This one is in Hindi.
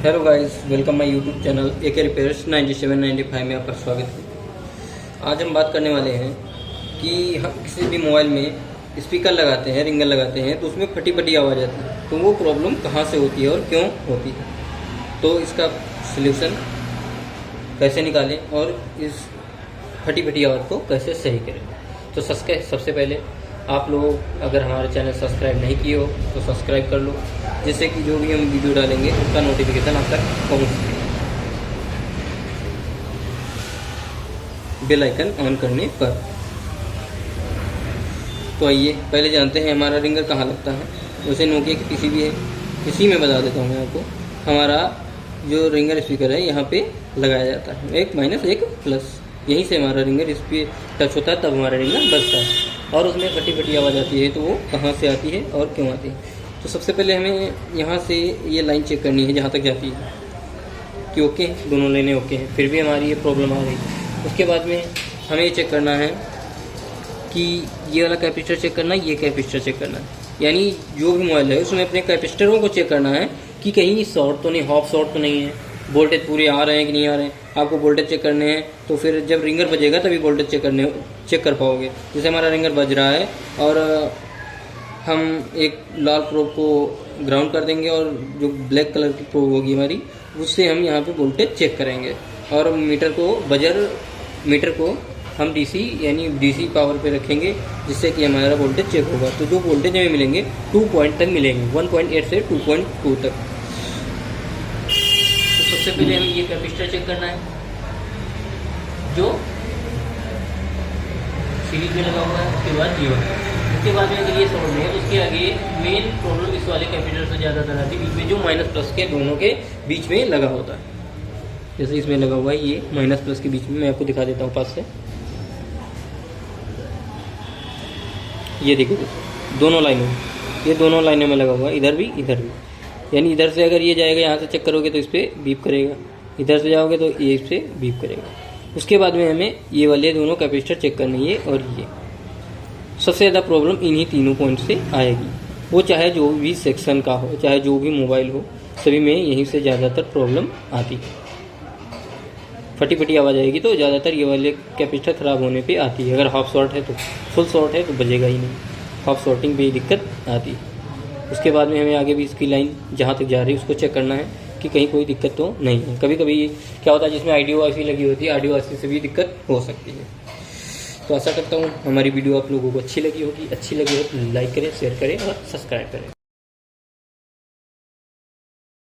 Hello guys, welcome my YouTube channel AK repairs 9795 में आपका स्वागत है। आज हम बात करने वाले हैं कि हम किसी भी मोबाइल में स्पीकर लगाते हैं, रिंगर लगाते हैं तो उसमें फटी फटी आवाज़ आती है। तो वो प्रॉब्लम कहाँ से होती है और क्यों होती है, तो इसका सल्यूशन कैसे निकालें और इस फटी फटी आवाज़ को कैसे सही करें। तो सबसे पहले आप लोग अगर हमारे चैनल सब्सक्राइब नहीं किए हो तो सब्सक्राइब कर लो, जिससे कि जो भी हम वीडियो डालेंगे उसका नोटिफिकेशन आप तक पहुँच सके। बेल आइकन ऑन करने पर। तो आइए पहले जानते हैं हमारा रिंगर कहाँ लगता है। वैसे नोकिया की पीसीबी है, इसी में बता देता हूँ मैं आपको। हमारा जो रिंगर स्पीकर है यहाँ पे लगाया जाता है, 1 - 1+। यहीं से हमारा रिंगर इस पर टच होता है, तब हमारा रिंगर बजता है और उसमें फटी फटी आवाज़ आती है। तो वो कहाँ से आती है और क्यों आती है। तो सबसे पहले हमें यहाँ से ये लाइन चेक करनी है जहाँ तक जाती है कि ओके है, दोनों लाइनें ओके हैं, फिर भी हमारी ये प्रॉब्लम आ रही है। उसके बाद में हमें ये चेक करना है कि ये वाला कैपेसिटर चेक करना है, ये कैपेसिटर चेक करना है। यानी जो भी मोबाइल है उसमें अपने कैपेसिटरों को चेक करना है कि कहीं शॉर्ट तो नहीं, हाफ शॉर्ट तो नहीं है, वोल्टेज पूरे आ रहे हैं कि नहीं आ रहे हैं। आपको वोल्टेज चेक करने हैं तो फिर जब रिंगर बजेगा तभी वोल्टेज चेक कर पाओगे। जैसे हमारा रिंगर बज रहा है और हम एक लाल प्रोब को ग्राउंड कर देंगे और जो ब्लैक कलर की प्रोब होगी हमारी, उससे हम यहाँ पे वोल्टेज चेक करेंगे। और मीटर को हम DC यानी DC पावर पे रखेंगे, जिससे कि हमारा वोल्टेज चेक होगा। तो जो वोल्टेज हमें मिलेंगे 2 पॉइंट तक मिलेंगे, 1.8 से 2.2 तक। तो सबसे पहले हमें ये कैपेसिटर चेक करना है जो सीरीज में लगा हुआ है। उसके बाद ये वाला, उसके बाद में अगर ये शॉर्ट में है तो उसके आगे मेन प्रॉब्लम इस वाले कैपेसिटर से ज़्यादातर आती है, बीच में जो माइनस प्लस के दोनों के बीच में लगा होता है। जैसे इसमें लगा हुआ है ये माइनस प्लस के बीच में, मैं आपको दिखा देता हूँ पास से। ये देखो दोनों लाइनों में, ये दोनों लाइनों में लगा हुआ है, इधर भी इधर भी। यानी इधर से अगर ये जाएगा, यहाँ से चेक करोगे तो इस पर बीप करेगा, इधर से जाओगे तो ये इस पर बीप करेगा। उसके बाद में हमें ये वाले दोनों कैपेसिटर चेक करने, ये और ये। सबसे ज़्यादा प्रॉब्लम इन्हीं तीनों पॉइंट से आएगी। वो चाहे जो भी सेक्शन का हो, चाहे जो भी मोबाइल हो, सभी में यहीं से ज़्यादातर प्रॉब्लम आती है। फटी फटी आवाज़ आएगी तो ज़्यादातर ये वाले कैपेसिटर ख़राब होने पे आती है। अगर हाफ शॉर्ट है तो, फुल शॉर्ट है तो बजेगा ही नहीं, हाफ शॉर्टिंग पे ही दिक्कत आती है। उसके बाद में हमें आगे भी इसकी लाइन जहाँ तक जा रही है उसको चेक करना है कि कहीं कोई दिक्कत तो नहीं है। कभी कभी क्या होता है जिसमें ऑडियो वाईफाई लगी होती है, ऑडियो वाईफाई से भी दिक्कत हो सकती है। तो आशा करता हूँ हमारी वीडियो आप लोगों को अच्छी लगी होगी। अच्छी लगी हो तो लाइक करें, शेयर करें और सब्सक्राइब करें।